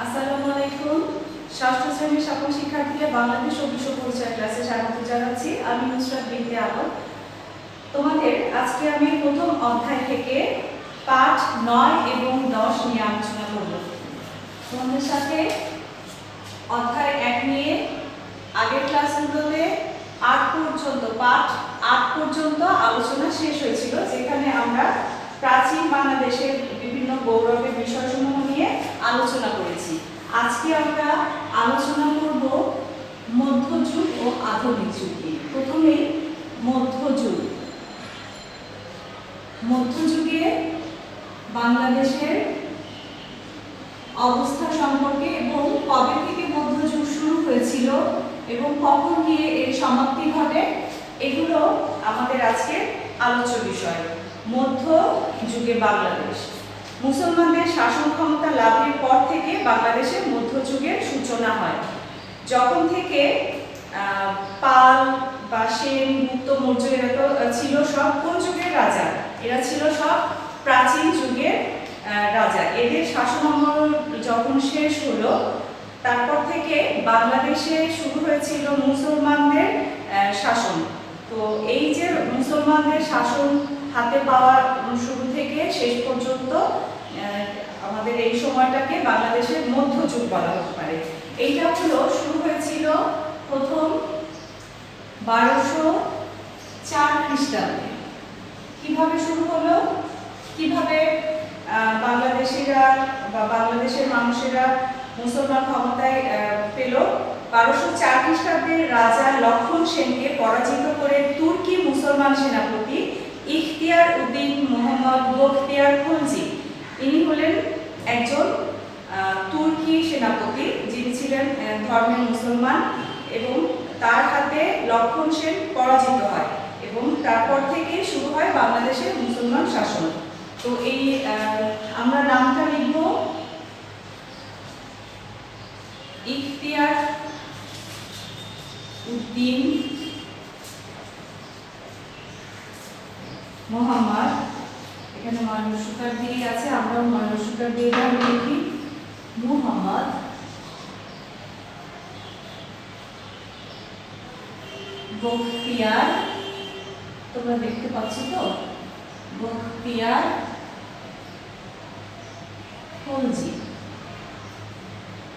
আসসালামু আলাইকুম। ষষ্ঠ শ্রেণীর সকল শিক্ষার্থীকে বাংলাদেশ ও বিশ্ব পরিচয় ক্লাসে স্বাগত জানাচ্ছি। আমি নুসরাত বিনতে আলম। তোমাদের আজকে আমি প্রথম অধ্যায় থেকে পাঠ 9 এবং 10 নিয়ে আলোচনা করব। তোমাদের সাথে অধ্যায় 1 নিয়ে আগের ক্লাসগুলোতে 8 পর্যন্ত পাঠ 8 পর্যন্ত আলোচনা শেষ হয়েছিল, যেখানে আমরা প্রাচীন বাংলাদেশের বিভিন্ন গৌরবের বিষয়সমূহ নিয়ে আলোচনা করেছি। আজকে আমরা আলোচনা করব মধ্যযুগ ও আধুনিক যুগ নিয়ে। প্রথমে মধ্যযুগ। মধ্যযুগে বাংলাদেশের অবস্থা সম্পর্কে এবং কবে থেকে মধ্যযুগ শুরু হয়েছিল এবং কখন গিয়ে এর সমাপ্তি ঘটে, এগুলো আমাদের আজকে আলোচ্য বিষয়। মধ্যযুগে বাংলাদেশ। মুসলমানদের শাসন ক্ষমতা লাভের পর থেকে বাংলাদেশে মধ্যযুগের সূচনা হয়। যখন থেকে পাল বা সেন, গুপ্ত, মৌর্য এরা তো ছিল সব কোন যুগের রাজা? এরা ছিল সব প্রাচীন যুগের রাজা। এদের শাসনামল যখন শেষ হলো, তারপর থেকে বাংলাদেশে শুরু হয়েছিল মুসলমানদের শাসন। তো এই যে মুসলমানদের শাসন হাতে পাওয়ার শুরু থেকে শেষ পর্যন্ত আমাদের এই সময়টাকে বাংলাদেশের মধ্যযুগ বলা হতে পারে। এইটা হলো শুরু হয়েছিল প্রথম 1204 খ্রিস্টাব্দে। কিভাবে শুরু হলো, কিভাবে বাংলাদেশিরা বা বাংলাদেশের মানুষেরা মুসলমান ক্ষমতায় পেল? 1204 খ্রিস্টাব্দের রাজা লক্ষণ সেনকে পরাজিত করে তুর্কি মুসলমান সেনাপতি ইখতিয়ার উদ্দিন মোহাম্মদ বখতিয়ার খলজি, ইনি হলেন একজন তুর্কি সেনাপতি, যিনি ছিলেন ধর্মের মুসলমান, এবং তার হাতে লক্ষণ সেন পরাজিত হয় এবং তারপর থেকে শুরু হয় বাংলাদেশের মুসলমান শাসন। তো এই আমরা নামটা লিখব ইখতিয়ার উদ্দিন মোহাম্মদ। এখানে ময়নসুকার দিয়ে আছে, আমরাও ময়নসুকার দিয়ে লিখি মোহাম্মদ বখতিয়ার। তোমরা দেখতে পাচ্ছ তো, বখতিয়ার খলজি।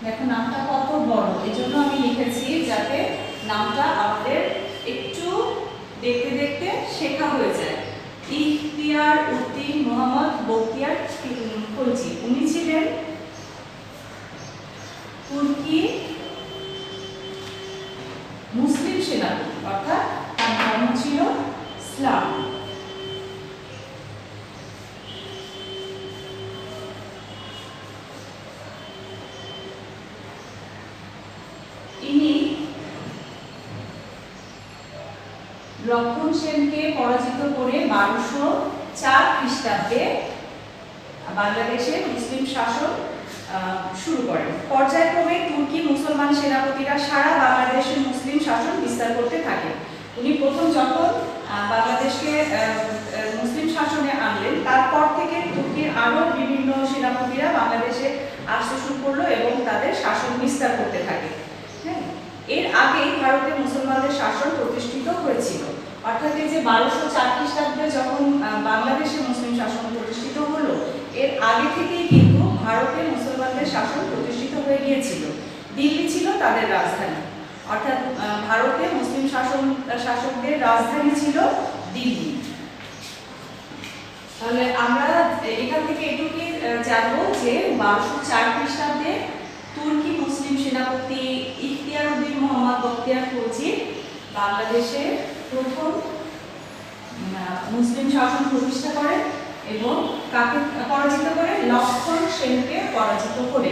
দেখো নামটা কত বড়, এই জন্য আমি লিখেছি যাতে নামটা আমাদের একটু দেখতে দেখতে শেখা হয়ে যায়। ইখতিয়ার উদ্দিন মোহাম্মদ বখতিয়ার খলজি, উনি ছিলেন তুর্কি মুসলিম সেনাপতি, অর্থাৎ তার ধর্ম ছিল ইসলাম। ইনি লক্ষণ সেনকে পরাজিত করে 1204 খ্রিস্টাব্দে বাংলাদেশে মুসলিম শাসন শুরু করেন। পর্যায়ক্রমে তুর্কি মুসলমান সেনাপতিরা সারা বাংলাদেশে মুসলিম শাসন বিস্তার করতে থাকে। উনি প্রথম যখন বাংলাদেশকে মুসলিম শাসনে আনলেন, তারপর থেকে তুর্কির আরও বিভিন্ন সেনাপতিরা বাংলাদেশে আসতে শুরু করলো এবং তাদের শাসন বিস্তার করতে থাকে। হ্যাঁ, এর আগেই ভারতে মুসলমানদের শাসন প্রতিষ্ঠিত হয়েছিল, অর্থাৎ এই যে 1204 খ্রিস্টাব্দে যখন বাংলাদেশে মুসলিম শাসন প্রতিষ্ঠিত হলো, এর আগে থেকেই কিন্তু ভারতে মুসলমানদের শাসন প্রতিষ্ঠিত হয়ে গিয়েছিল। দিল্লি ছিল তাদের রাজধানী, অর্থাৎ ভারতে মুসলিম শাসকদের রাজধানী ছিল দিল্লি। তাহলে আমরা এখান থেকে এটুকুই জানবো যে 1204 খ্রিস্টাব্দে তুর্কি মুসলিম সেনাপতি ইখতিয়ার উদ্দিন মোহাম্মদ বখতিয়ার খলজি বাংলাদেশে প্রথম মুসলিম শাসন প্রতিষ্ঠা করেন এবং কাকে পরাজিত করে? লক্ষণ সেনকে পরাজিত করে।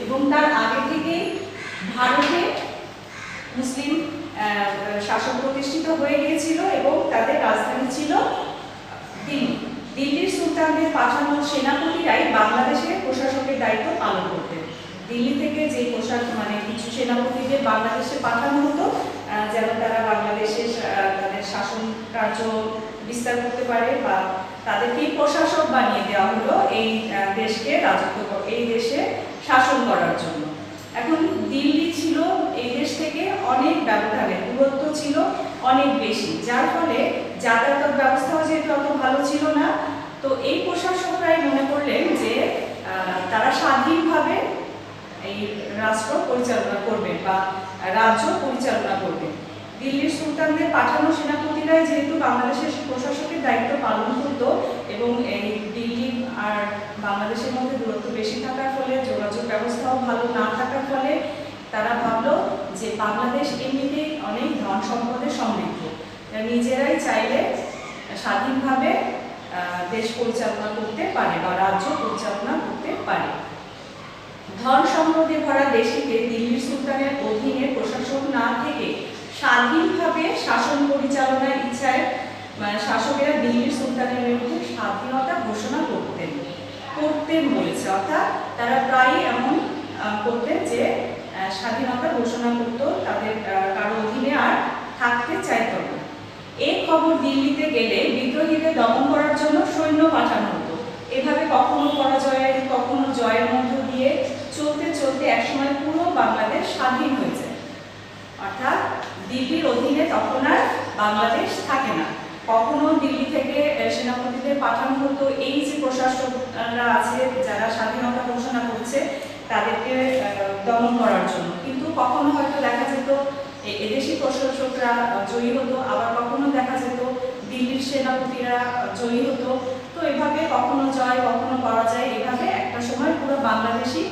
এবং তার আগে থেকে ভারতে মুসলিম শাসন প্রতিষ্ঠিত হয়ে গিয়েছিল এবং তাদের রাজধানী ছিল দিল্লি। দিল্লির সুলতানদের পাঠানো সেনাপতিরাই বাংলাদেশের প্রশাসকের দায়িত্ব পালন করতেন। দিল্লি থেকে যে কিছু সেনাপতিদের বাংলাদেশে পাঠানো হতো, যেন তারা বাংলাদেশে তাদের শাসন কার্য বিস্তার করতে পারে, বা তাদেরকে প্রশাসক বানিয়ে দেওয়া হলো এই দেশকে এই দেশে শাসন করার জন্য। অনেক বেশি, যার ফলে যাতায়াত ব্যবস্থাও যেহেতু অত ভালো ছিল না, তো এই প্রশাসকরাই মনে করলেন যে তারা স্বাধীনভাবে এই রাষ্ট্র পরিচালনা করবেন বা রাজ্য পরিচালনা করবেন। দিল্লির সুলতানদের পাঠানো সেনাপতিরাই যেহেতু বাংলাদেশের প্রশাসকের দায়িত্ব পালন করত এবং এই দিল্লি আর বাংলাদেশের মধ্যে দূরত্ব বেশি থাকার ফলে, যোগাযোগ ব্যবস্থাও ভালো না থাকার ফলে তারা ভাবলো যে বাংলাদেশ এমনিতেই অনেক ধন সম্পদে সমৃদ্ধ, নিজেরাই চাইলে স্বাধীনভাবে দেশ পরিচালনা করতে পারে বা রাজ্য পরিচালনা করতে পারে। ধন সম্পদে ভরা দেশটিতে দিল্লির সুলতানের অধীনে প্রশাসক না থেকে স্বাধীনভাবে শাসন পরিচালনার ইচ্ছায় শাসকেরা দিল্লির সুলতানের বিরুদ্ধে স্বাধীনতা ঘোষণা করতেন বলেছে, অর্থাৎ তারা প্রায়ই এমন করতেন যে স্বাধীনতা ঘোষণা করত, তাদের কারো অধীনে আর থাকতে চাইত না। এই খবর দিল্লিতে গেলে বিদ্রোহীদের দমন করার জন্য সৈন্য পাঠানো হতো। এভাবে কখনো পরাজয়ের কখনো জয়ের মধ্য দিয়ে চলতে চলতে একসময় পুরো বাংলাদেশ স্বাধীন হয়ে যায়। অর্থাৎ দিল্লির অধীনে তখন আর বাংলাদেশ থাকে না। কখনো দিল্লি থেকে সেনাপতিদের পাঠানো হতো এই যে প্রশাসকরা আছে যারা স্বাধীনতা ঘোষণা করছে তাদেরকে দমন করার জন্য, কিন্তু কখনো হয়তো দেখা যেত এদেশি প্রশাসকরা জয়ী হতো, আবার কখনো দেখা যেত দিল্লির সেনাপতিরা জয়ী হতো। তো এভাবে কখনো জয় কখনো পরাজয়, এভাবে একটা সময় পুরো বাংলাদেশই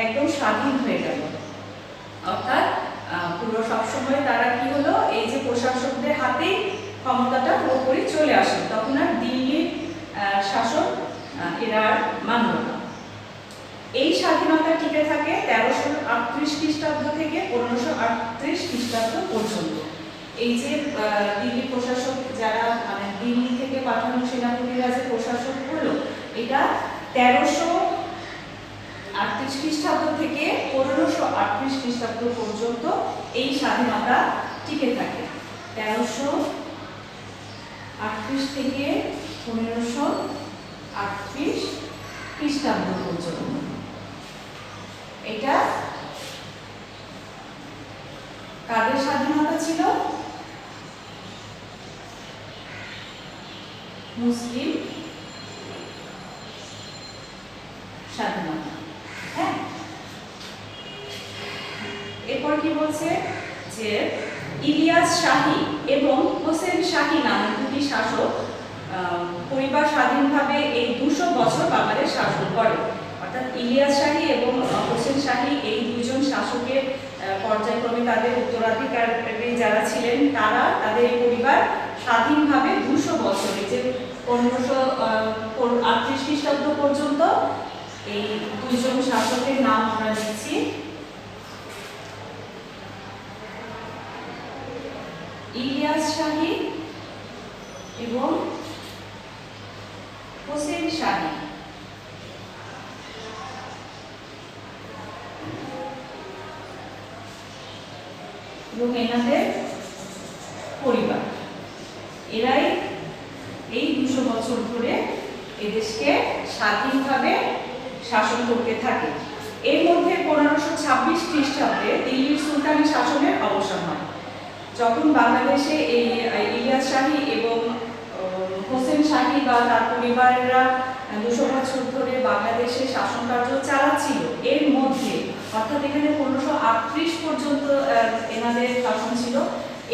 একদম স্বাধীন হয়ে গেল। অর্থাৎ পুরো সবসময় তারা কি হলো, এই যে প্রশাসকদের হাতেই ক্ষমতাটা পুরোপুরি চলে আসে, তখন আর দিল্লির শাসন এরা মানল না। এই স্বাধীনতা টিকে থাকে 1338 খ্রিস্টাব্দ থেকে 1538 খ্রিস্টাব্দ পর্যন্ত। এই যে দিল্লি প্রশাসক যারা মানে দিল্লি থেকে পাঠানো সেনাপতিরা যে প্রশাসন করলো, এটা 1338 খ্রিস্টাব্দ থেকে 1538 খ্রিস্টাব্দ পর্যন্ত এই স্বাধীনতা টিকে থাকে। 1338 থেকে 1538 খ্রিস্টাব্দ পর্যন্ত এটা কাদের স্বাধীনতা ছিল? মুসলিম স্বাধীনতা। হ্যাঁ, এরপর কি বলছে যে ইলিয়াস শাহী এবং হোসেন শাহী নামে দুটি শাসক পরিবার স্বাধীনভাবে এই 200 বছর বাংলাদেশ শাসন করে। অর্থাৎ ইলিয়াস শাহী এবং হোসেন শাহী এই দুজন শাসকের পর্যায়ক্রমে তাদের উত্তরাধিকারী যারা ছিলেন তারা তাদের এই পরিবার স্বাধীনভাবে 200 বছর, এই যে 1538 খ্রিস্টাব্দ পর্যন্ত এই দুজন শাসকের নাম আমরা দিচ্ছি। ইলিয়াস শাহী এবং হোসেন শাহী। এবং এনাদের পরিবার, এরাই এই 200 বছর ধরে এদেশকে স্বাধীনভাবে শাসন করতে থাকে। এর মধ্যে 1526 খ্রিস্টাব্দে দিল্লির সুলতানি শাসনের অবসান হয়। যখন বাংলাদেশে এই ইলিয়াস শাহী এবং হোসেন শাহী বা তার পরিবারেরা 200 বছর ধরে বাংলাদেশে শাসন কার্য চালাচ্ছিল, এর মধ্যে অর্থাৎ এখানে 1538 পর্যন্ত এনাদের শাসন ছিল,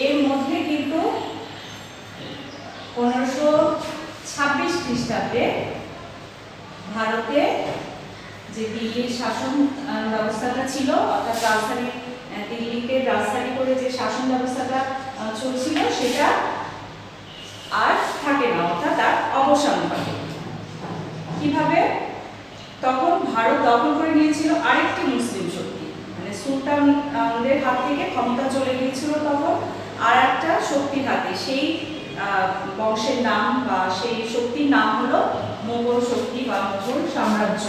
এর মধ্যে কিন্তু 1526 খ্রিস্টাব্দে ভারতে যে দিল্লির শাসন ব্যবস্থাটা ছিল, অর্থাৎ রাজধানী দিল্লিকে রাজধানী করে যে শাসন ব্যবস্থাটা চলছিল সেটা আর থাকে না, অর্থাৎ তার অবসান ঘটে। কিভাবে? তখন ভারত দখল করে নিয়েছিল আরেকটি মুসলিম শক্তি, মানে সুলতানদের হাত থেকে ক্ষমতা চলে গিয়েছিল তখন আর একটা শক্তির হাতে। সেই বংশের নাম বা সেই শক্তির নাম হলো মোগল শক্তি বা মোগল সাম্রাজ্য।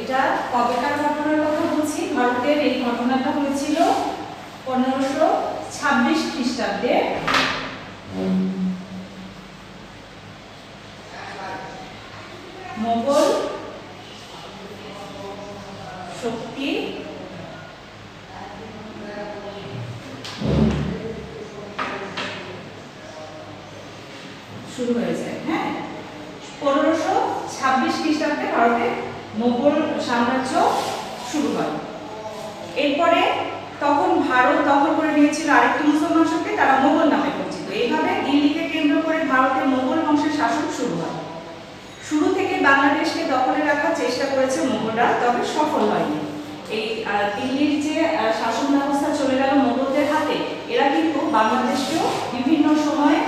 এটা কবেকার ঘটনার কথা বলছি? ভারতের এই ঘটনাটা হয়েছিল 1526 খ্রিস্টাব্দে। মোগল শক্তি শুরু হয়ে যায়। হ্যাঁ, 1526 খ্রিস্টাব্দে ভারতে মোগল সাম্রাজ্য শুরু হয়। এরপরে তখন ভারত দখল করে নিয়েছিল আরেকটি মুসলমান শক্তি, তারা মোগল নামে পরিচিত। এইভাবে দিল্লিকে কেন্দ্র করে ভারতে মোগল বংশের শাসন শুরু হয়। শুরু থেকে বাংলাদেশকে দখলে রাখার চেষ্টা করেছে মোগলরা, তবে সফল হয়নি। এই দিল্লির যে শাসন ব্যবস্থা চলে গেল মোগলদের হাতে, এরা কিন্তু বাংলাদেশকেও বিভিন্ন সময়ে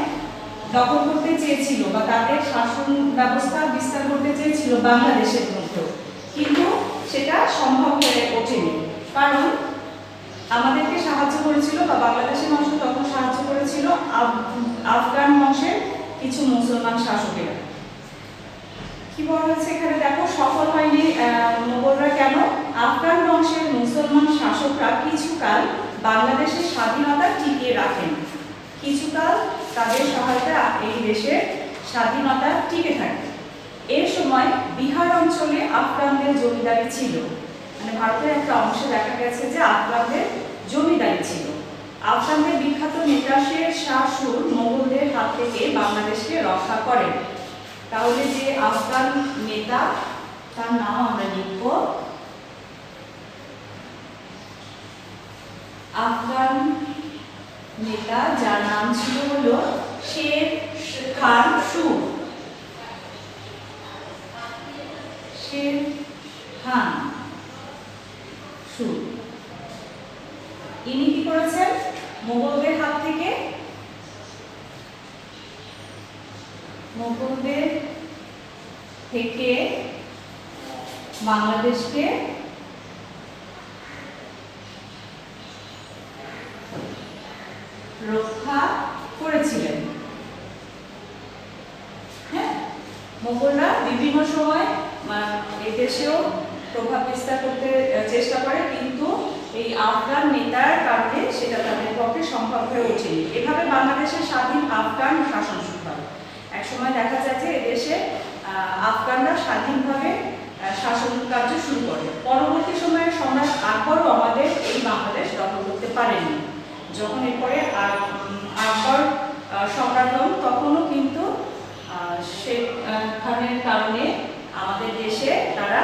দখল করতে চেয়েছিল বা তাদের শাসন ব্যবস্থা বিস্তার করতে চেয়েছিল বাংলাদেশের মধ্যেও, কিন্তু সেটা সম্ভব হয়ে ওঠেনি। কারণ আমাদেরকে সাহায্য করেছিল বা বাংলাদেশের মানুষকে তখন সাহায্য করেছিল আফগান বংশের কিছু মুসলমান শাসকেরা। কি বলা হচ্ছে এখানে দেখো, সফল হয়নি মোগলরা কেন? আফগান বংশের মুসলমান শাসকরা কিছুকাল বাংলাদেশের স্বাধীনতা টিকিয়ে রাখেন, কিছুকাল তাদের সহায়তা এই দেশের স্বাধীনতা টিকে থাকে। এর সময় বিহার অঞ্চলে আফগানদের জমিদারি ছিল, মানে ভারতের একটা অংশে দেখা গেছে যে আফগানদের জমিদারি ছিল। আফগানদের বিখ্যাত নেতা শের শাহ সুর মোগলদের হাত থেকে বাংলাদেশকে রক্ষা করেন। তাহলে যে আফগান নেতা, তার নাম আমরা লিখব, আফগান নেতা যার নাম ছিল হলো শের খান সুর, শের খান সুর। ইনি কি করেছেন? মোগলদের হাত থেকে বাংলাদেশকে রক্ষা করেছিলেন। হ্যাঁ, মোগলরা বিভিন্ন সময় এই দেশেও প্রভাব বিস্তার করতে চেষ্টা করে, কিন্তু এই আফগান নেতার কারণে সেটা তাদের পক্ষে সম্ভব হয়ে ওঠেনি। এভাবে বাংলাদেশের স্বাধীন আফগান শাসন শুরু হয়। একসময় দেখা যায় যে এদেশে আফগানরা স্বাধীনভাবে শাসন কার্য শুরু করে। পরবর্তী সময়ে সম্রাট আকবরও আমাদের এই বাংলাদেশ দখল করতে পারেনি। যখন এরপরে আকবর সম্রাট হন, তখনও কিন্তু শেখ খানের কারণে আমাদের দেশে তারা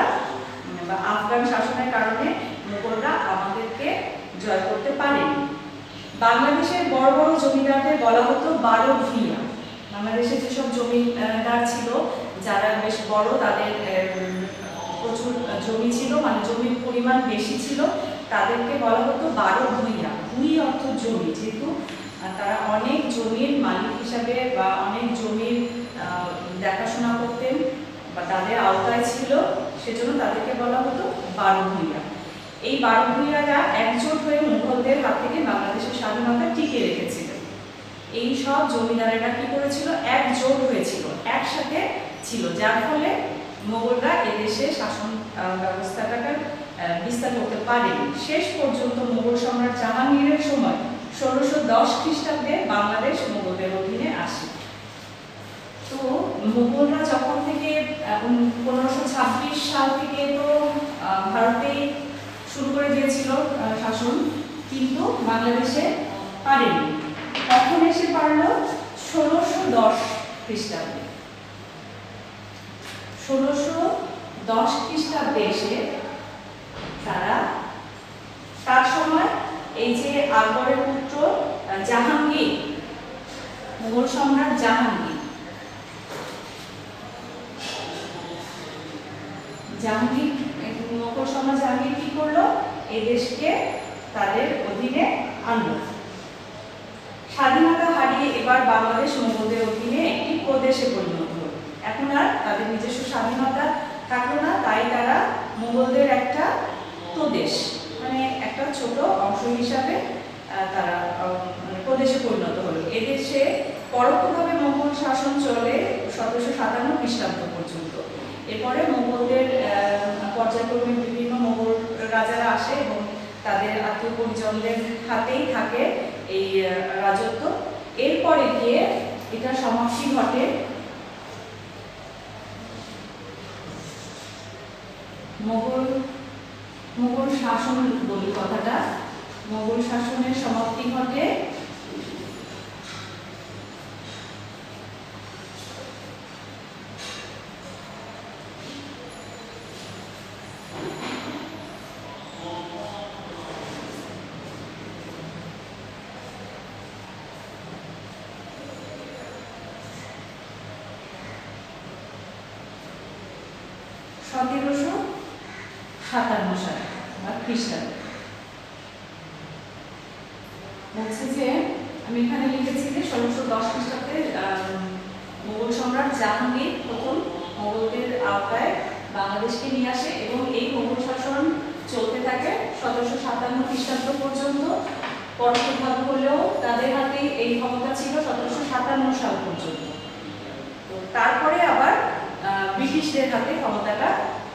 আফগান শাসনের কারণে মোগলরা আমাদেরকে জয় করতে পারেনি। বাংলাদেশের বড় বড় জমিদারদের বলা হতো 12 ভূঁইয়া। বাংলাদেশে যেসব জমিদার ছিল যারা বেশ বড়, তাদের প্রচুর জমি ছিল, মানে জমির পরিমাণ বেশি ছিল, তাদেরকে বলা হতো 12 ভূঁইয়া। ভূঁই অর্থ জমি, যেহেতু তারা অনেক জমির মালিক হিসাবে বা অনেক জমির দেখাশোনা করতেন বা তাদের আওতায় ছিল, সেজন্য তাদেরকে বলা হতো 12 ভূঁইয়া। এই 12 ভূঁইয়ারা একজোট হয়ে মুঘলদের হাত থেকে বাংলাদেশের স্বাধীনতা টিকিয়ে রেখেছিলেন। এই সব জমিদারেরা কি করেছিল? একজোট হয়েছিল, একসাথে ছিল, যার ফলে মোগলরা এদেশে শাসন ব্যবস্থাটাকে বিস্তার করতে পারেনি। শেষ পর্যন্ত মোগল সম্রাট জাহাঙ্গীরের সময় 1610 খ্রিস্টাব্দে বাংলাদেশ মোগলদের অধীনে আসে। তো মোগলরা যখন থেকে 1526 সাল থেকে তো ভারতে শুরু করে দিয়েছিল শাসন, কিন্তু বাংলাদেশে পারেনি। কখন এসে পারল? 1610 খ্রিস্টাব্দে। 1610 খ্রিস্টাব্দে এসে তার সময় এই যে আকবরের পুত্র জাহাঙ্গীর, মোগল সম্রাট জাহাঙ্গীর মোগল সম্রাট জাহাঙ্গীর কি করলো? এই দেশকে তাদের অধীনে আনলো। স্বাধীনতা হারিয়ে এবার বাংলাদেশ মোগলদের অধীনে একটি প্রদেশে পরিণত হলো। এখন আর তাদের নিজস্ব স্বাধীনতা থাকলো না, তাই তারা মোগলদের একটা প্রদেশ, মানে একটা ছোট অংশ হিসাবে তারা প্রদেশে পরিণত হলো। এদেশে পরোক্ষভাবে মোগল শাসন চলে 1757 খ্রিস্টাব্দ পর্যন্ত। এরপরে মোগলদের পর্যায়ক্রমে বিভিন্ন মোগল রাজারা আসে এবং তাদের আত্মীয় পরিজনদের হাতেই থাকে এই রাজত্ব। এরপরে গিয়ে এটা সমাপ্তি ঘটে মোগল শাসন, বলি কথাটা, মোগল শাসনের সমাপ্তি ঘটে 1757 সালে বা খ্রিস্টাব্দে। বলছে যে আমি এখানে লিখেছি যে 1610 খ্রিস্টাব্দে মোগল সম্রাট জাহাঙ্গীর প্রথম মোগলদের আওতায় বাংলাদেশকে নিয়ে আসে এবং এই মোগল শাসন চলতে থাকে 1757 খ্রিস্টাব্দ পর্যন্ত। পরোক্ষভাবে হলেও তাদের হাতে এই ক্ষমতা ছিল 1757 সাল পর্যন্ত। তো তারপরে আবার ব্রিটিশদের হাতে ক্ষমতাটা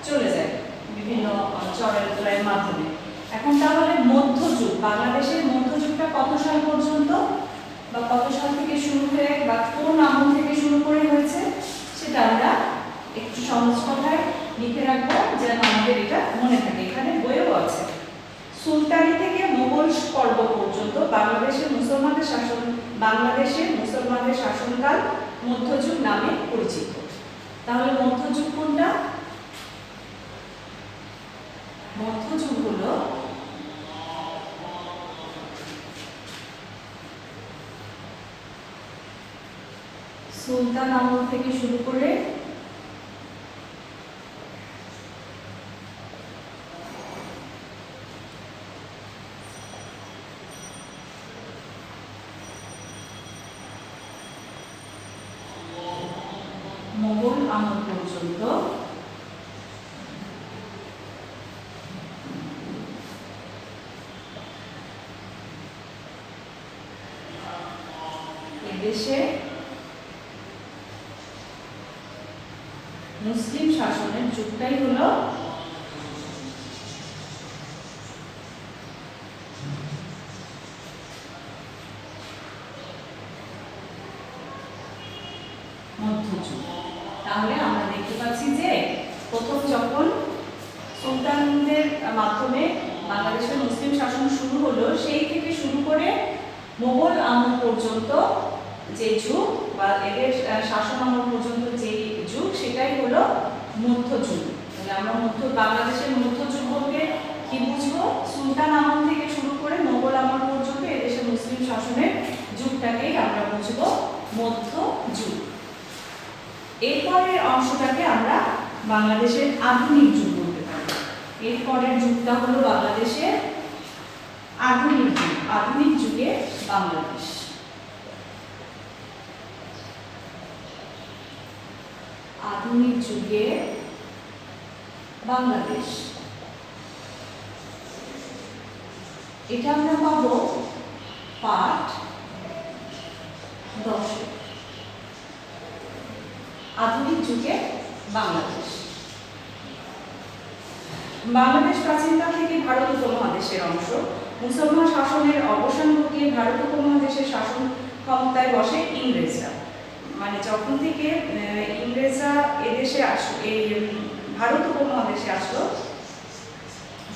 চলে যায় বিভিন্ন চড়াইয়ের মাধ্যমে। এখন তাহলে মধ্যযুগ, বাংলাদেশের মধ্যযুগটা কত সাল পর্যন্ত বা কত সাল থেকে শুরু হয়ে বা কোন আমল থেকে শুরু করে হয়েছে সেটা আমরা একটু সহজ কথায় লিখে রাখবো যেন আমাদের এটা মনে থাকে। এখানে বইও আছে। সুলতানি থেকে মোগল পর্ব পর্যন্ত বাংলাদেশের মুসলমানদের শাসনকাল মধ্যযুগ নামে পরিচিত। তাহলে মধ্যযুগ কোনটা? মধ্যযুগ হলো সুলতান আমল থেকে শুরু করে মোগল আমল পর্যন্ত এদেশে মুসলিম শাসনের যুগটাই হলো মধ্যযুগ। তাহলে আমরা দেখতে পাচ্ছি যে প্রথম যখন সুলতানদের মাধ্যমে বাংলাদেশের মুসলিম শাসন শুরু হলো, সেই থেকে শুরু করে মোগল আমল পর্যন্ত যে যুগ বা এদের শাসন আমল পর্যন্ত যে যুগ সেটাই হলো মধ্যযুগ। তাহলে আমরা বাংলাদেশের মধ্যযুগ বলতে কি বুঝবো? সুলতান আমল থেকে শুরু করে মোগল আমল পর্যন্ত এদেশের মুসলিম শাসনের যুগটাকেই আমরা বুঝবো মধ্যযুগ। এরপরের অংশটাকে আমরা বাংলাদেশের আধুনিক যুগ বলতে পারি। এরপরের যুগটা হলো বাংলাদেশের আধুনিক যুগ। আধুনিক যুগে বাংলাদেশ। আধুনিক যুগে বাংলাদেশ, এটা আমরা পাবো পাঠ 10। আধুনিক যুগে বাংলাদেশ। বাংলাদেশ প্রাচীনকাল থেকে ভারত উপমহাদেশের অংশ। মুসলমান শাসনের অবসান ঘটিয়ে ভারত উপমহাদেশের শাসন ক্ষমতায় বসে ইংরেজরা। মানে যখন থেকে ইংরেজরা এদেশে এই ভারত উপমহাদেশে আসলো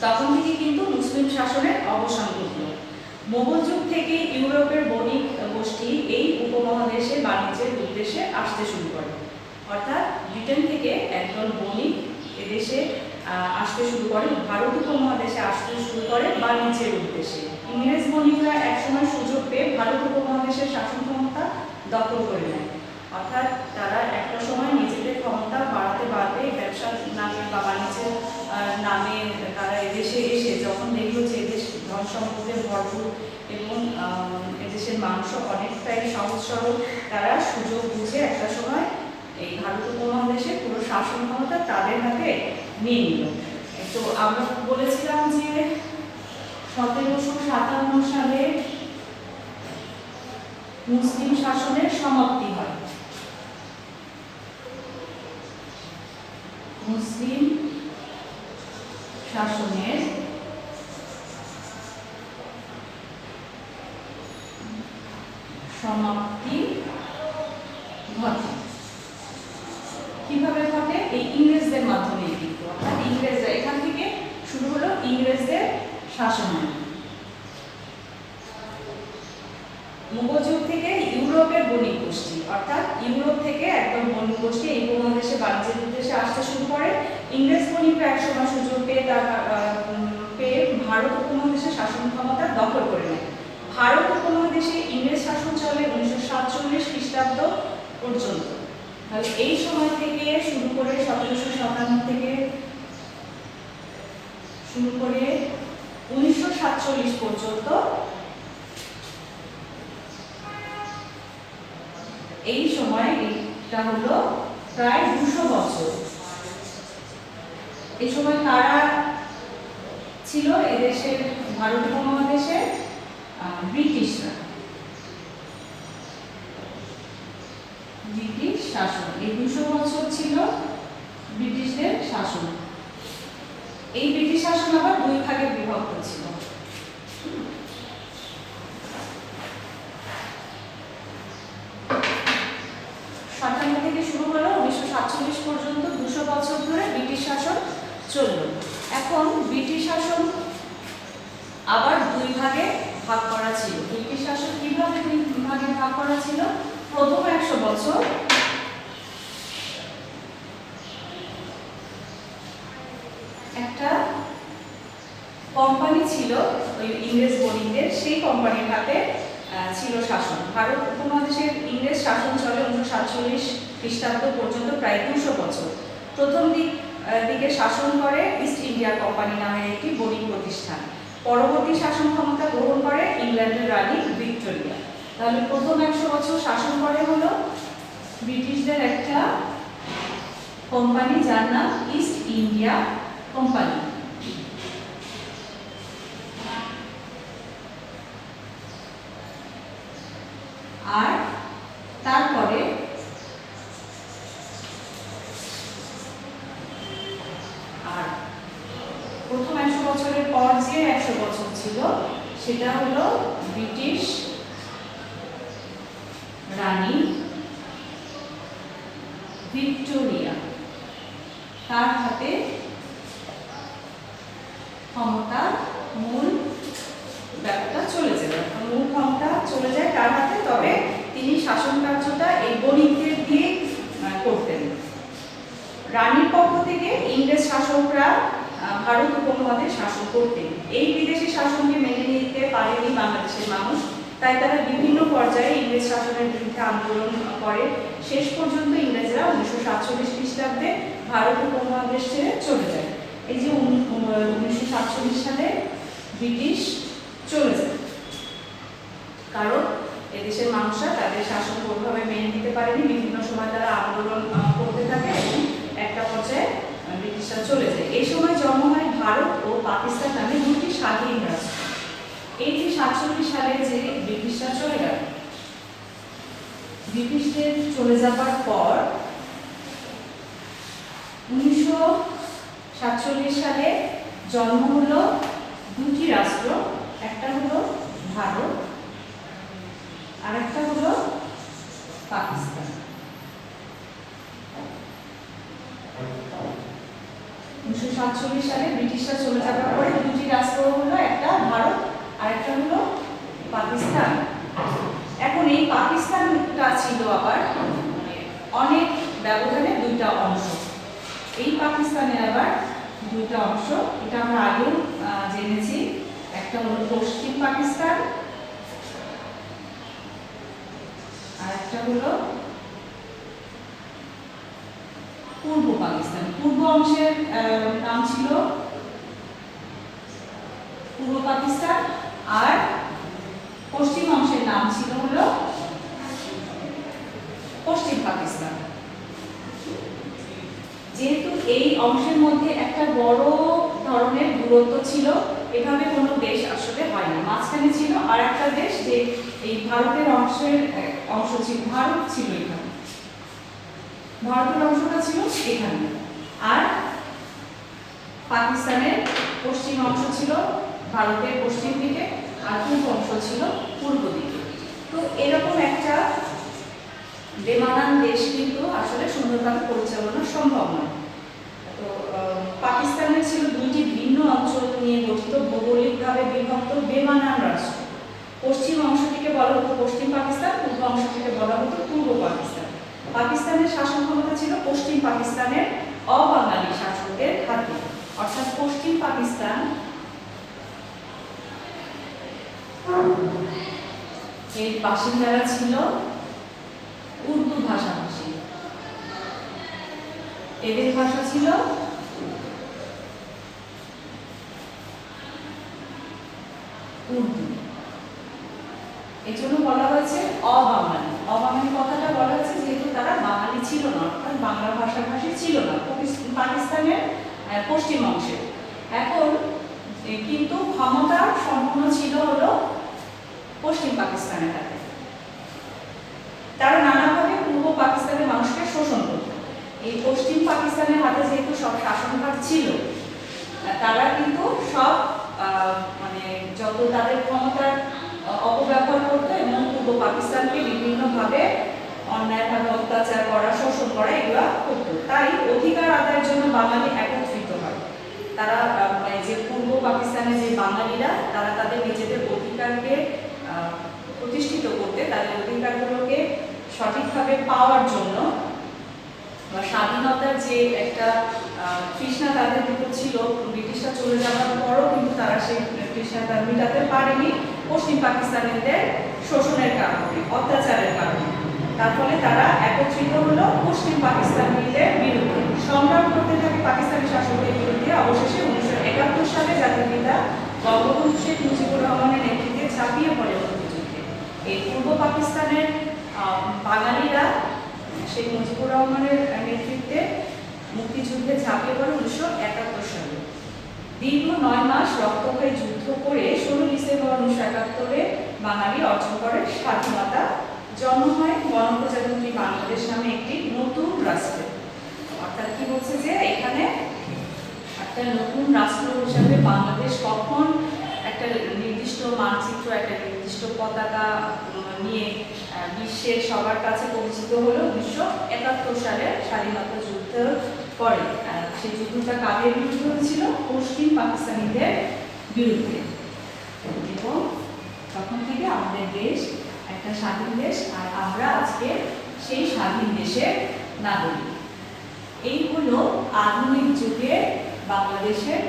তখন থেকে কিন্তু মুসলিম শাসনের অবসান ঘটল। মোগল যুগ থেকে ইউরোপের বণিক গোষ্ঠী এই উপমহাদেশে বাণিজ্যের উদ্দেশ্যে আসতে শুরু করে। অর্থাৎ ব্রিটেন থেকে একদল বণিক এদেশে আসতে শুরু করে, ভারত উপমহাদেশে আসতে শুরু করে বাণিজ্যের উদ্দেশ্যে। ইংরেজ বণিকরা একসময় সুযোগ পেয়ে ভারত উপমহাদেশের শাসন ক্ষমতা দখল করে নেয়। অর্থাৎ তারা একটা সময় নিজেদের ক্ষমতা বাড়াতে বাড়াতে ব্যবসার নামে বা বাণিজ্যের নামে তারা এদেশে এসে যখন দেখলো যে এদেশ ধন সম্পদে ভরপুর এবং এদেশের মানুষ অনেকটাই সহজ সরল, তারা সুযোগ বুঝে একটা সময় এই ভারত উপমহাদেশে পুরো শাসন ক্ষমতা তাদের হাতে নিয়ে নিল। তো আমরা বলেছিলাম যে 1757 সালে মুসলিম শাসনের সমাপ্তি হয়। মুসলিম শাসনের সমাপ্তি ঘটে। কিভাবে ঘটে? এই ইংরেজদের মাধ্যমে। কিন্তু অর্থাৎ ইংরেজরা এখান থেকে শুরু হলো ইংরেজদের শাসন। মুঘল যুগ থেকে ইউরোপের বণিক গোষ্ঠী, অর্থাৎ ইউরোপ থেকে একদম বণিক গোষ্ঠী এই উপমহাদেশে বাণিজ্যের উদ্দেশ্যে আসতে শুরু করে। ইংরেজ বণিকরা একসময় সুযোগ পেয়ে ভারত উপমহাদেশে শাসন ক্ষমতা দখল করে নেয়। ভারত উপমহাদেশে ইংরেজ শাসন চলে 1947 খ্রিস্টাব্দ পর্যন্ত। তাহলে এই সময় থেকে শুরু করে 1757 থেকে শুরু করে 1947 পর্যন্ত এই সময় এটা হলো প্রায় 200 বছর। এই সময় কারা ছিল এদেশের, ভারত উপমহাদেশে? ব্রিটিশরা, ব্রিটিশ শাসন। এই 200 বছর ছিল ব্রিটিশদের শাসন। এই ব্রিটিশ শাসন আবার দুই ভাগে বিভক্ত ছিল। 57 থেকে শুরু হলো 1947 পর্যন্ত 200 বছর ধরে ব্রিটিশ শাসন চলল। এখন ব্রিটিশ শাসন আবার দুই ভাগে ভাগ করা ছিল। ব্রিটিশ শাসন কিভাবে দুই ভাগে ভাগ করা ছিল? প্রথম 100 বছর একটা কোম্পানি ছিল ওই ইংরেজ বণিকদের, সেই কোম্পানির হাতে ছিল শাসন। ভারত উপমহাদেশের ইংরেজ শাসন চলে 1947 খ্রিস্টাব্দ পর্যন্ত প্রায় 200 বছর। প্রথম দিকে শাসন করে ইস্ট ইন্ডিয়া কোম্পানি নামের একটি বণিক প্রতিষ্ঠান। পরবর্তী শাসন ক্ষমতা গ্রহণ করে ইংল্যান্ডের রানী ভিক্টোরিয়া। তাহলে প্রথম 100 বছর শাসন করে হলো ব্রিটিশদের একটা কোম্পানি যার নাম ইস্ট ইন্ডিয়া কোম্পানি। আর তারপরে প্রথম 100 বছরের পর যে 100 বছর ছিল সেটা হলো ব্রিটিশ রানী ভিক্টোরিয়া, তার হাতে ক্ষমতা, মূল ব্যাপারটা চলে যায়, মূল ক্ষমতা চলে যায় তার হাতে। তবে তিনি শাসন কার্যটা এই বণিকদের দিয়ে করতেন। রানীর পক্ষ থেকে ইংরেজ শাসকরা ভারত উপমহাদেশ শাসন করতেন। এই বিদেশি শাসনকে মেনে নিতে পারেনি বাংলাদেশের মানুষ, তাই তারা বিভিন্ন পর্যায়ে ইংরেজ শাসনের বিরুদ্ধে আন্দোলন করে। শেষ পর্যন্ত ইংরেজরা 1947 খ্রিস্টাব্দে ভারত উপমহাদেশ ছেড়ে চলে যায়। এই যে 1947 সালে ব্রিটিশ চলে যায়, কারণ এদেশের মানুষরা তাদের শাসন কোনোভাবে মেনে নিতে পারেনি। বিভিন্ন সময় তারা আন্দোলন করতে থাকে এবং একটা পর্যায়ে ব্রিটিশরা চলে যায়। এই সময় জন্ম হয় ভারত ও পাকিস্তান নামে দুটি স্বাধীন রাষ্ট্র। এই যে 47 সালে যে ব্রিটিশরা চলে গেল, ব্রিটিশদের চলে যাবার পর 1947 সালে জন্ম হলো দুটি রাষ্ট্র, একটা হলো ভারত আর একটা হলো পাকিস্তান। 1947 সালে ব্রিটিশরা চলে যাবার পরে দুটি রাষ্ট্র হলো, একটা ভারত আর একটা হলো পাকিস্তান। এখন এই পাকিস্তানটা ছিল আবার অনেক ব্যবধানে দুইটা অংশ। এই পাকিস্তানের আবার দুইটা অংশ, এটা আমরা আগেও জেনেছি। একটা হলো পশ্চিম পাকিস্তান আর একটা হলো পূর্ব পাকিস্তান। পূর্ব অংশের নাম ছিল পূর্ব পাকিস্তান আর পশ্চিম অংশের নাম ছিল হলো পশ্চিম পাকিস্তান। যেহেতু এই অংশের মধ্যে একটা বড় ধরনের দূরত্ব ছিল, এভাবে কোনো দেশ আসলে হয় না। মাঝখানে ছিল আর একটা দেশ, যে এই ভারতের অংশ ছিল, ভারত ছিল এখানে, ভারতের অংশটা ছিল এখানে, আর পাকিস্তানের পশ্চিম অংশ ছিল ভারতের পশ্চিম দিকে আর পূর্ব অংশ ছিল পূর্ব দিকে। তো এরকম একটা বেমানান দেশ কিন্তু আসলে সুন্দরভাবে পরিচালনা সম্ভব নয়। তো পাকিস্তানের ছিল দুইটি ভিন্ন অঞ্চল নিয়ে গঠিত, ভৌগোলিকভাবে বিভক্ত বেমানান রাষ্ট্র। পশ্চিম অংশটিকে বলা হতো পশ্চিম পাকিস্তান, পূর্ব অংশটিকে বলা হতো পূর্ব পাকিস্তান। পাকিস্তানের শাসন ক্ষমতা ছিল পশ্চিম পাকিস্তানের অবাঙালি শাসকদের হাতে, অর্থাৎ পশ্চিম পাকিস্তান এর বাসিন্দারা ছিল উর্দু ভাষাভাষী। এদের ভাষা ছিল উর্দু। এই জন্য বলা হয়েছে অবাঙালি। অবাঙালি কথাটা বলা হয়েছে যেহেতু তারা বাঙালি ছিল না, অর্থাৎ বাংলা ভাষাভাষী ছিল না পাকিস্তানের পশ্চিম অংশে। এখন কিন্তু ক্ষমতা সম্পূর্ণ ছিল হলো পশ্চিম পাকিস্তানের হাতে। তারা নানাভাবে পূর্ব পাকিস্তানের মানুষকে শোষণ করত। এই পশ্চিম পাকিস্তানের হাতে যেহেতু সব শাসনভার ছিল, তারা কিন্তু সব মানে যত তাদের ক্ষমতার অপব্যবহার করতো এবং পূর্ব পাকিস্তানকে বিভিন্নভাবে অন্যায়ভাবে অত্যাচার করা, শোষণ করা এগুলো করতো। তাই অধিকার আদায়ের জন্য বাঙালি একত্রিত হয়। তারা যে পূর্ব পাকিস্তানের যে বাঙালিরা, তারা তাদের নিজেদের অধিকারকে প্রতিষ্ঠিত করতে, তাদের অধিকারগুলোকে সঠিকভাবে পাওয়ার জন্য বা স্বাধীনতার যে একটা তৃষ্ণা তাদের ভিতর ছিল, ব্রিটিশরা চলে যাওয়ার পরও কিন্তু তারা সেই তৃষ্ণাটা মেটাতে পারেনি পশ্চিম পাকিস্তানিদের শোষণের কারণে, অত্যাচারের কারণে। তার ফলে তারা একত্রিত হলো পশ্চিম পাকিস্তানিদের বিরুদ্ধে, সংগ্রাম করতে থাকে পাকিস্তানি শাসকের বিরুদ্ধে। অবশেষে 1971 সালে জাতির পিতা বঙ্গবন্ধু শেখ মুজিবুর রহমানের নেতৃত্বে ঝাঁপিয়ে পড়ে মুক্তিযুদ্ধে। এই পূর্ব পাকিস্তানের বাঙালিরা শেখ মুজিবুর রহমানের নেতৃত্বে মুক্তিযুদ্ধে ঝাঁপিয়ে পড়ে 1971 সালে। দীর্ঘ 9 মাস রক্তক্ষয়ী যুদ্ধ করে 16 ডিসেম্বর 1971 বাঙালি অর্জন করে স্বাধীনতা। জন্ম হয় গণপ্রজাতন্ত্রী বাংলাদেশ নামে একটি নতুন রাষ্ট্রে। অর্থাৎ কি বলছে যে এখানে একটা নতুন রাষ্ট্র হিসাবে বাংলাদেশ কখন একটা নির্দিষ্ট মানচিত্র, একটা নির্দিষ্ট পতাকা নিয়ে বিশ্বের সবার কাছে পরিচিত হলো 1971 সালের স্বাধীনতা যুদ্ধের পরে। সেই যুদ্ধটা কাদের বিরুদ্ধে হয়েছিল? পশ্চিম পাকিস্তানিদের বিরুদ্ধে। এবং তখন থেকে আমাদের দেশ একটা স্বাধীন দেশ, আর আমরা আজকে সেই স্বাধীন দেশের নাগরিক। এই হলো আধুনিক যুগে বাংলাদেশের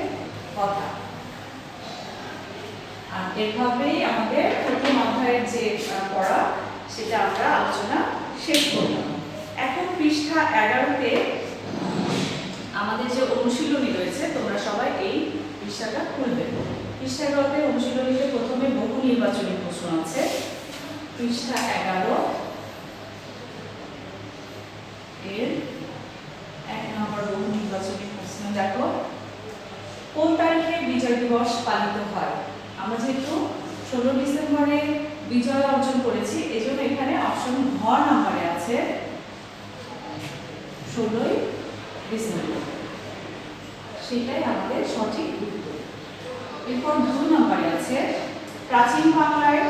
কথা। আর এভাবেই আমাদের প্রথম অধ্যায়ের যে পড়া সেটা আমরা আলোচনা শেষ করলাম। এখন পৃষ্ঠা 11-তে আমাদের যে অনুশীলনী রয়েছে, তোমরা সবাই এই পৃষ্ঠাটা খুলবে। পৃষ্ঠা 11-তে অনুশীলনীতে প্রথমে বহু নির্বাচনী প্রশ্ন আছে। পৃষ্ঠা 11 এর 1 নম্বর বহু নির্বাচনী প্রশ্ন দেখো, কোন তারিখে বিজয় দিবস পালিত হয়? আমরা যেহেতু 16 ডিসেম্বরে বিজয় অর্জন করেছি, এজন্য এখানে অপশন ঘ নম্বরে আছে 16 ডিসেম্বর, সেটাই আমাদের সঠিক উত্তর। এরপর 2 নম্বরে আছে প্রাচীন বাংলায়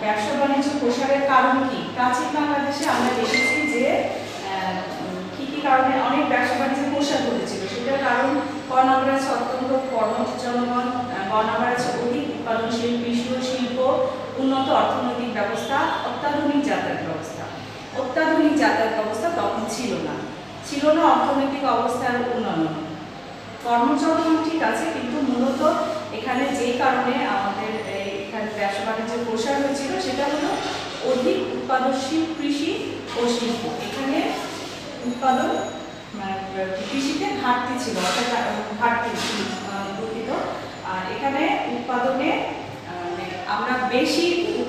ব্যবসা বাণিজ্য প্রসারের কারণ কি? প্রাচীন বাংলাদেশে আমরা দেখেছি যে কি কি কারণে অনেক ব্যবসা বাণিজ্যের প্রসার ঘটেছিল। সেটার কারণ ক নম্বরে আছে অত্যন্ত কর্মঠ জনগণ, গ নম্বরে আছে অধিক উৎপাদনশীল কৃষি ও শিল্প, উন্নত অর্থনৈতিক ব্যবস্থা, অত্যাধুনিক যাতায়াত ব্যবস্থা। অত্যাধুনিক যাতায়াত ব্যবস্থা তখন ছিল না অর্থনৈতিক অবস্থার উন্নয়ন। কর্মজনগণ ঠিক আছে, কিন্তু মূলত এখানে যে কারণে আমাদের এখানে ব্যবসা বাণিজ্যের প্রসার হয়েছিল সেটা হলো অধিক উৎপাদনশীল কৃষি ও শিল্প। এখানে উৎপাদন কৃষিতে ঘাটতি ছিল, অর্থাৎ ঘাটতি দুঃখিত। আর এখানে উৎপাদনে আমরা বেশি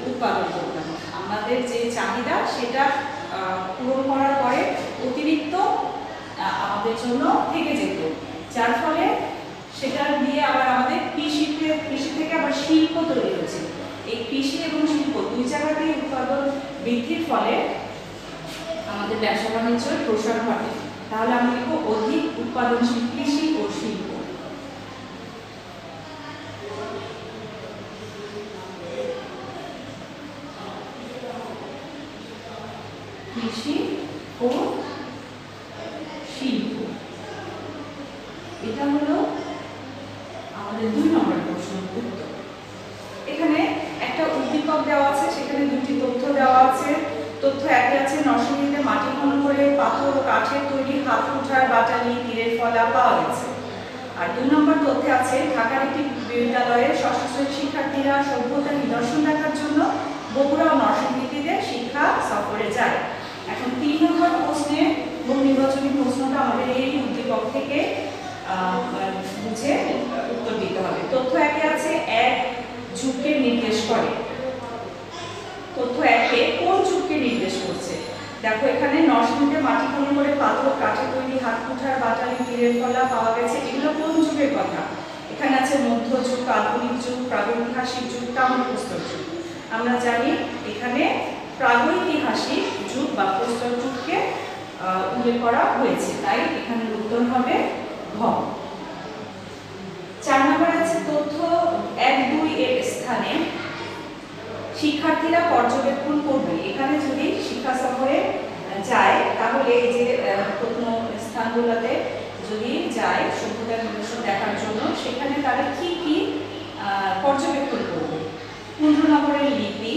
উৎপাদন করতাম, আমাদের যে চাহিদা সেটা পূরণ করার পরে অতিরিক্ত আমাদের জন্য থেকে যেত, যার ফলে সেটা দিয়ে আবার আমাদের কৃষি থেকে আবার শিল্প তৈরি হয়েছে। এই কৃষি এবং শিল্প দুই জায়গাতেই উৎপাদন বৃদ্ধির ফলে আমাদের ব্যবসা বাণিজ্যের প্রসার ঘটে। তাহলে আমরা লিখব অধিক উৎপাদনশীল কৃষি ও শিল্প। কৃষি ও শিল্প, এটা হলো আমাদের 2 নম্বর প্রশ্নের উত্তর। এখানে একটা উদ্দীপক দেওয়া আছে, সেখানে 2টি তথ্য দেওয়া আছে। তথ্য 1-এ আছে নরসিংদীতে মাটি খনন করে পাথর ও কাঠের তৈরি হাত কুঠার, বাটালি, তীরের ফলা পাওয়া গেছে। আর 2 নম্বর তথ্যে আছে ঢাকার একটি বিদ্যালয়ের ষষ্ঠ শ্রেণীর শিক্ষার্থীরা সভ্যতার নিদর্শন দেখার জন্য বগুড়া ও নরসিংদীতে শিক্ষা সফরে যায়। এখন 3 নম্বর প্রশ্নে বহু নির্বাচনী প্রশ্নটা আমাদের এই উদ্দীপক উদ্দীপক থেকে বুঝে উত্তর দিতে হবে। তথ্য একে আছে এক যুগকে নির্দেশ করে। তথ্য একে কোন যুগকে নির্দেশ করছে? দেখো এখানে নরসিংদীতে মাটি খনন করে পাথর, কাঠে তৈরি হাত কুঠার, বাটালি, তীরের ফলা পাওয়া গেছে। এগুলো কোন যুগের কথা? এখানে আছে মধ্যযুগ, আধুনিক যুগ, প্রাগৈতিহাসিক যুগ, তাম্রপ্রস্তর যুগ। আমরা জানি এখানে প্রাগৈতিহাসিক যুগ বা প্রস্তর যুগকে উল্লেখ করা হয়েছে, তাই এখানে উত্তর হবে ঘ। 4 নম্বর আছে তথ্য 1-2 এর স্থানে শিক্ষার্থীরা পর্যবেক্ষণ করবে। এখানে যদি শিক্ষা সফরে যায় তাহলে এই যে প্রথম স্থানগুলোতে যদি যায় সভ্যতার নিদর্শন দেখার জন্য, সেখানে তারা কি কি পর্যবেক্ষণ করবে? কুন্দ্রনগরের লিপি,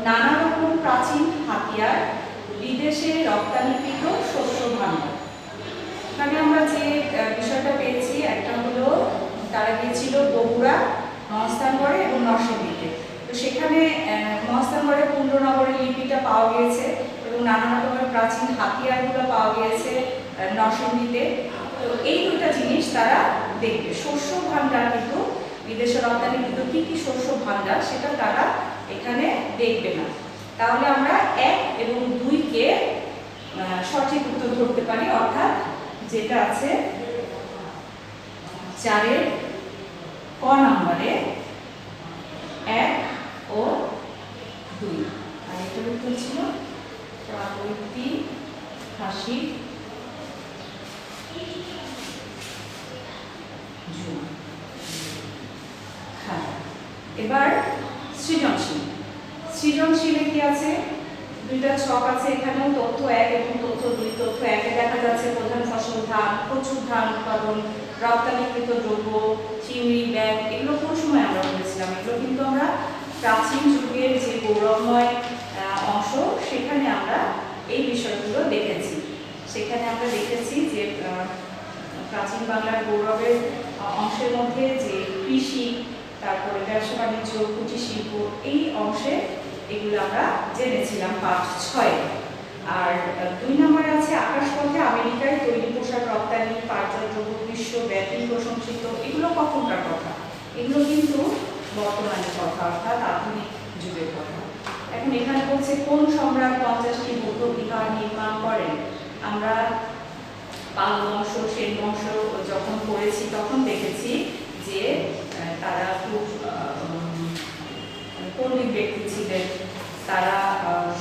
নানা রকম প্রাচীন হাতিয়ার, বিদেশে রপ্তানিকৃত শস্য ভাণ্ডার। এখানে আমরা যে বিষয়টা পেয়েছি, একটা হলো তারা গিয়েছিল বগুড়া, মহাস্থানগড়ে এবং নরসিংদীতে। তো সেখানে মহাস্থানগড়ে কুন্দ্রনগরের লিপিটা পাওয়া গিয়েছে এবং নানা রকমের প্রাচীন হাতিয়ারগুলো পাওয়া গিয়েছে নরসিংদীতে। তো এই দুটা জিনিস তারা দেখবে। শস্য ভাণ্ডার কিন্তু বিদেশে রপ্তানিকৃত কি কি শস্য ভাণ্ডার সেটা তারা এখানে দেখবে না। তাহলে আমরা 1 এবং 2 কে সঠিক উত্তর ধরতে পারি, অর্থাৎ যেটা আছে 4-এর ক নম্বরে 1 ও 2। আর এটার উত্তর ছিল প্রাগৈতিহাসিক যুগ। হ্যাঁ, এবার সৃজনশীল। সৃজনশীলে কি আছে? দুইটা ছক আছে, এখানেও তথ্য 1 এবং তথ্য 2। তথ্য 1 এ দেখা যাচ্ছে প্রধান ফসল ধান, প্রচুর ধান উৎপাদন, রপ্তানিকৃত দ্রব্য, চিংড়ি, ব্যাগ। এগুলো কোন সময় আমরা বলেছিলাম? এগুলো কিন্তু আমরা প্রাচীন যুগের যে গৌরবময় অংশ, সেখানে আমরা এই বিষয়গুলো দেখেছি। সেখানে আমরা দেখেছি যে প্রাচীন বাংলার গৌরবের অংশের মধ্যে যে কৃষি, তারপরে ব্যবসা বাণিজ্য, কুটির শিল্প, এই অংশে এগুলো আমরা জেনেছিলাম পাঠ 6। আর 2 নম্বরে আছে আকাশপথে আমেরিকায় তৈরি পোশাক রপ্তানি, পাটজাত দ্রব্য বিশ্বব্যাপী প্রশংসিত। এগুলো কখনকার কথা? এগুলো কিন্তু বর্তমানের কথা, অর্থাৎ আধুনিক যুগের কথা। এখন এখানে বলছে কোন সম্রাট 50টি বৌদ্ধ বিহার নির্মাণ করেন? আমরা পাল বংশ, সেন বংশ যখন পড়েছি তখন দেখেছি যে তারা খুব পণ্ডিত ব্যক্তি ছিলেন, তারা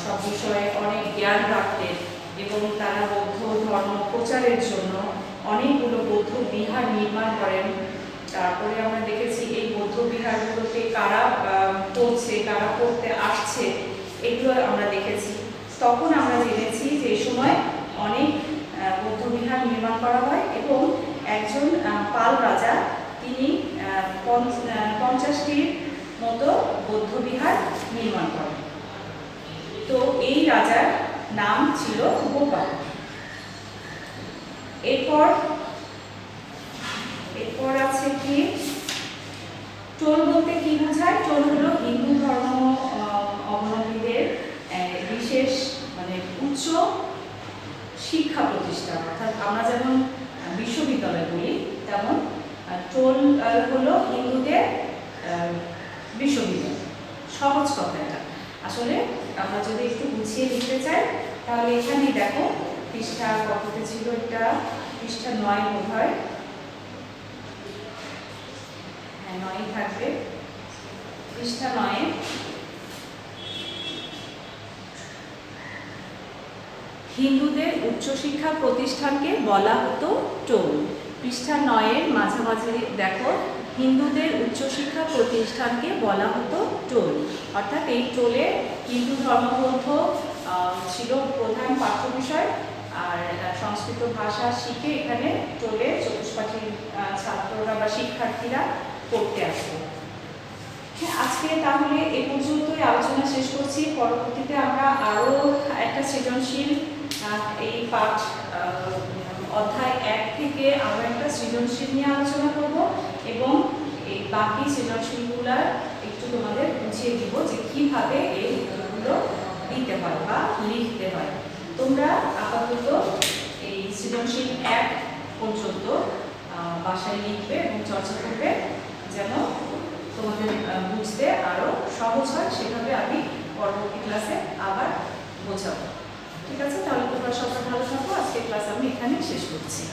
সব বিষয়ে অনেক জ্ঞান রাখতেন এবং তারা বৌদ্ধ ধর্ম প্রচারের জন্য অনেকগুলো বৌদ্ধ বিহার নির্মাণ করেন। তারপরে আমরা দেখেছি এই বৌদ্ধ বিহারগুলোতে কারা পড়ছে, কারা পড়তে আসছে, এগুলো আমরা দেখেছি। তখন আমরা জেনেছি যে এই সময় অনেক বৌদ্ধ বিহার নির্মাণ করা হয় এবং একজন পাল রাজা তিনি 50টির মতো বৌদ্ধ বিহার নির্মাণ করেন। তো এই রাজার নাম ছিল গোপাল। এরপর আছে কি টোল বলতে কি বোঝায়? টোল হলো হিন্দু ধর্ম অবলম্বীদের বিশেষ উচ্চ শিক্ষা প্রতিষ্ঠান, অর্থাৎ আমরা যেমন বিশ্ববিদ্যালয় বলি তেমন টোল হলো হিন্দুদের বিশ্ববিদ্যালয়। সহজ কথা এটা। আসলে আমরা যদি একটু গুছিয়ে লিখতে চাই তাহলে এখানেই দেখো পৃষ্ঠা কততে ছিল, এটা পৃষ্ঠা 9 বোধ হয়। হ্যাঁ, 9 থাকবে। পৃষ্ঠা 9 হিন্দুদের উচ্চশিক্ষা প্রতিষ্ঠানকে বলা হতো টোল। পৃষ্ঠা 9-এর মাঝামাঝি দেখো হিন্দুদের উচ্চশিক্ষা প্রতিষ্ঠানকে বলা হতো টোল, অর্থাৎ এই টোলে হিন্দু ধর্মগ্রন্থ ছিল প্রধান পাঠ্য বিষয়। আর সংস্কৃত ভাষা শিখে এখানে টোলে চতুষ্পাঠী ছাত্ররা বা শিক্ষার্থীরা পড়তে আসতো। আজকে তাহলে এ পর্যন্তই আলোচনা শেষ করছি। পরবর্তীতে আমরা আরও একটা সৃজনশীল এই পাঠ অধ্যায় 1 থেকে আরও একটা সৃজনশীল নিয়ে আলোচনা করব এবং এই বাকি সৃজনশীলগুলো একটু তোমাদের বুঝিয়ে দিব যে কীভাবে এইগুলো দিতে হয় বা লিখতে হয়। তোমরা আপাতত এই সৃজনশীল 1 পর্যন্ত বাসায় লিখবে এবং চর্চা করবে, যেন তোমাদের বুঝতে আরও সহজ হয়। সেভাবে আমি পরবর্তী ক্লাসে আবার বোঝাবো। ঠিক আছে, তাহলে তোমরা সবাই ভালো থাকো। আজকে ক্লাস আমি এখানেই শেষ করছি।